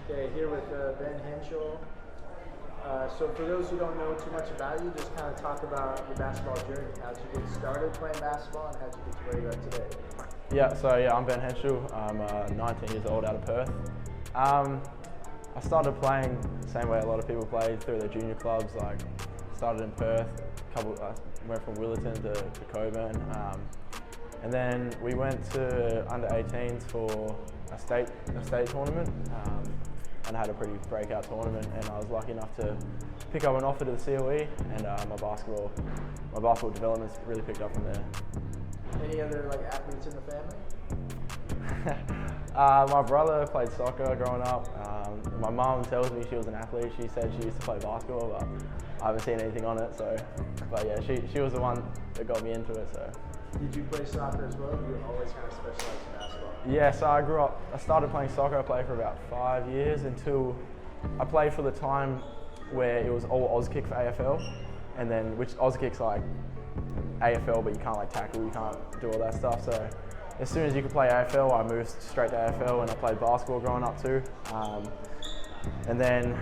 Okay, here with Ben Henshall. So for those who don't know too much about you, just kind of talk about your basketball journey. How'd you get started playing basketball and how'd you get to where you're at today? I'm Ben Henshall. I'm 19 years old, out of Perth. I started playing the same way a lot of people played, through their junior clubs. Like, started in Perth, went from Willerton to Coburn, and then we went to under 18s for a state tournament, and had a pretty breakout tournament. And I was lucky enough to pick up an offer to the COE, and my basketball development's really picked up from there. Any other athletes in the family? My brother played soccer growing up. My mum tells me she was an athlete. She said she used to play basketball, but I haven't seen anything on it. But yeah, she was the one that got me into it. So. Did you play soccer as well? Or you always kind of specialized in basketball? Yeah, so I started playing soccer. I played for about 5 years until I played for the time where it was all Auskick for AFL, and then which Auskick's like AFL, but you can't tackle, you can't do all that stuff. So as soon as you could play AFL, I moved straight to AFL, and I played basketball growing up too. And then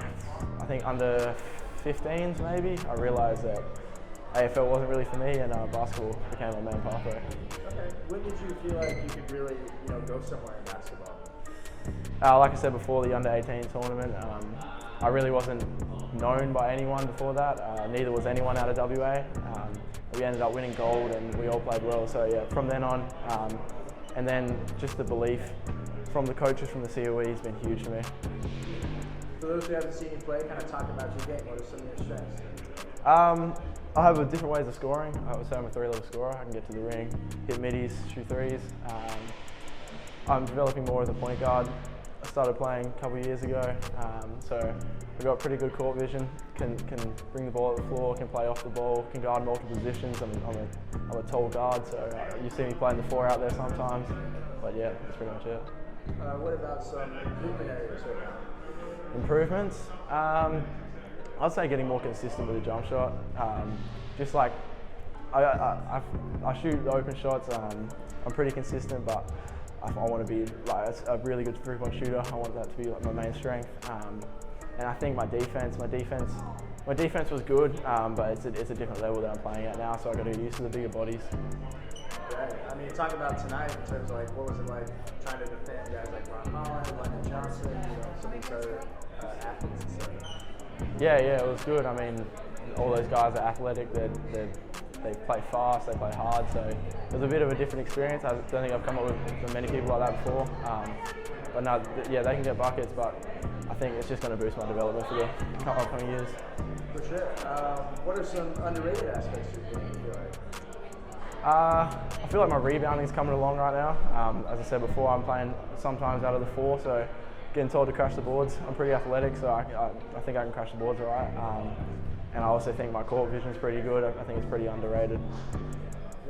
I think under 15s maybe, I realised that AFL wasn't really for me, and basketball became my main pathway. Okay. When did you feel like you could really, go somewhere in basketball? Like I said before, the under 18 tournament, I really wasn't known by anyone before that. Neither was anyone out of WA. We ended up winning gold, and we all played well. So yeah, from then on, and then just the belief from the coaches from the COE has been huge for me. For those who haven't seen you play, kind of talk about your game. What are some of your strengths? I have different ways of scoring. I would say I'm a 3-level scorer. I can get to the ring, hit middies, shoot threes. I'm developing more as a point guard. I started playing a couple of years ago, so I've got pretty good court vision. Can bring the ball at the floor, can play off the ball, can guard multiple positions. I'm a tall guard, so you see me playing the 4 out there sometimes. But yeah, that's pretty much it. What about some improvement areas right now? Improvements? I'd say getting more consistent with the jump shot. Just like I shoot open shots. I'm pretty consistent, but I want to be a really good 3-point shooter. I want that to be my main strength. And I think my defense was good, but it's a different level that I'm playing at now. So I got to get used to the bigger bodies. Right. I mean, talk about tonight in terms of what was it like trying to defend guys like Ron Holland, London Johnson, some of these other athletes and stuff. Yeah, it was good. I mean, all those guys are athletic. They play fast, they play hard. So it was a bit of a different experience. I don't think I've come up with many people like that before. But no, yeah, they can get buckets, but I think it's just going to boost my development for the upcoming years. For sure. What are some underrated aspects of your game, you feel like? I feel like my rebounding is coming along right now. As I said before, I'm playing sometimes out of the 4, so getting told to crash the boards. I'm pretty athletic, so I think I can crash the boards all right. And I also think my court vision is pretty good. I think it's pretty underrated.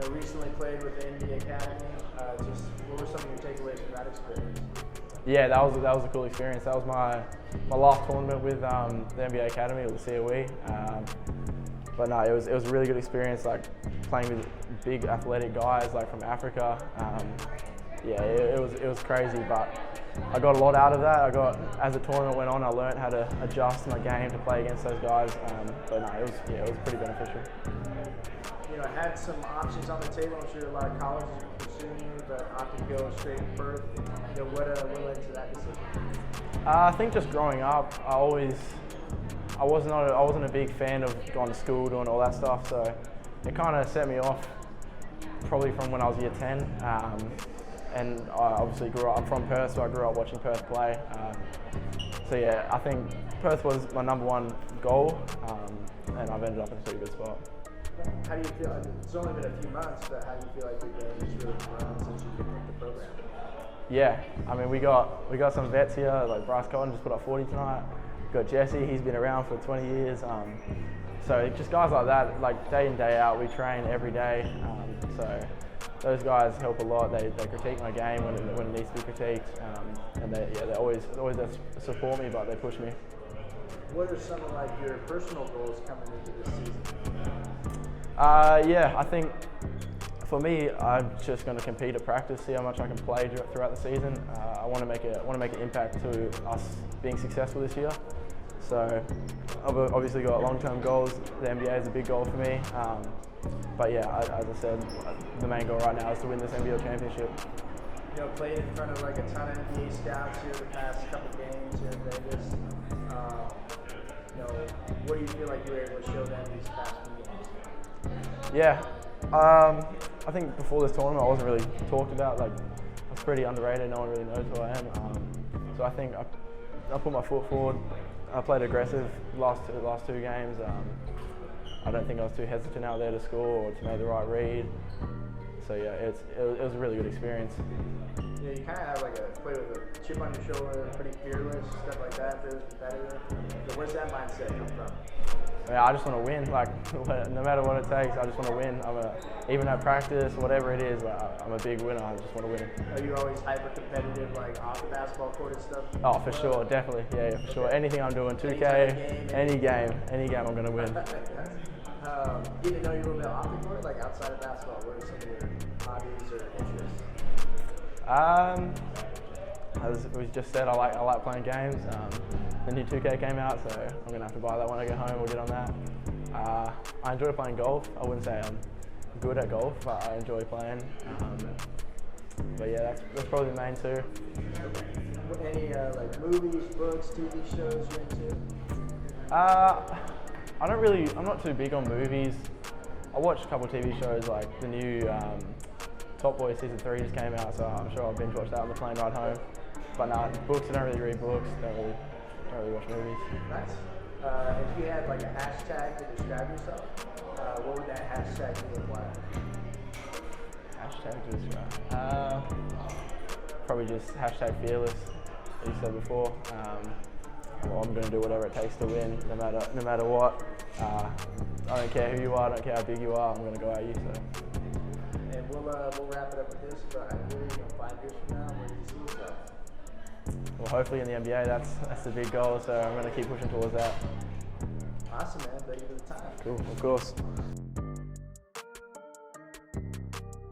Recently played with the NBA Academy. Just what were some of your takeaways from that experience? Yeah, that was a cool experience. That was my last tournament with the NBA Academy, with the COE. But no, it was a really good experience. Playing with big athletic guys from Africa. Yeah, it was crazy, but I got a lot out of that. As the tournament went on, I learned how to adjust my game to play against those guys. But no, it was pretty beneficial. I had some options on the table. I'm sure a lot of colleges are pursuing you, but opted to go straight to Perth. What led to that decision? I think just growing up, I wasn't a big fan of going to school, doing all that stuff. So it kind of set me off probably from when I was year 10. And I obviously I'm from Perth, so I grew up watching Perth play. So yeah, I think Perth was my #1 goal, and I've ended up in a pretty good spot. How do you feel? It's only been a few months, but how do you feel like your game has really grown since you picked up the program? Yeah, I mean we got some vets here, like Bryce Cotton just put up 40 tonight. We've got Jesse, he's been around for 20 years. So just guys like that, day in, day out, we train every day. So those guys help a lot. They critique my game when it needs to be critiqued, and they always there to support me, but they push me. What are some of your personal goals coming into this season? Yeah, I think For me, I'm just going to compete at practice, see how much I can play throughout the season. I want to make an impact to us being successful this year. So I've obviously got long-term goals. The NBA is a big goal for me. But yeah, as I said, the main goal right now is to win this NBL championship. You know, played in front of like a ton of NBA scouts here the past couple games here in Vegas. You know, what do you feel like you were able to show them these past few games? Yeah, I think before this tournament I wasn't really talked about. Like, I was pretty underrated. No one really knows who I am. So I think I put my foot forward. I played aggressive last two games. I don't think I was too hesitant out there to score or to make the right read. So yeah, it was a really good experience. Yeah, you kind of have like a play with a chip on your shoulder, pretty fearless, stuff like that. Fearless competitor. So where's that mindset come from? Yeah, I just want to win. Like, no matter what it takes, I just want to win. Even at practice, whatever it is, I'm a big winner. I just want to win. Are you always hyper competitive, like off the basketball court and stuff? Oh, for sure, definitely. Yeah, for sure. Anything I'm doing, 2K, any game, I'm going to win. Getting to know you a little bit off the court, like outside of basketball. What are some of your hobbies or interests? As we just said, I like playing games. The new 2K came out, so I'm going to have to buy that when I get home. We'll get on that. I enjoy playing golf. I wouldn't say I'm good at golf, but I enjoy playing. But yeah, that's probably the main two. Any like movies, books, TV shows you're into? I'm not too big on movies. I watched a couple of TV shows, like the new Top Boy Season 3 just came out, so I'm sure I'll binge watch that on the plane ride home. But no, books, I don't really read books, don't really watch movies. Nice. If you had like a hashtag to describe yourself, what would that hashtag be and why? Hashtag to describe? Probably just hashtag fearless, as you said before. Well, I'm going to do whatever it takes to win, no matter what. I don't care who you are, I don't care how big you are, I'm going to go at you. So. And we'll wrap it up with this, but ideally, 5 years from now, where do you see yourself? Well, hopefully in the NBA, that's the big goal, so I'm going to keep pushing towards that. Awesome, man. Thank you for the time. Cool, of course.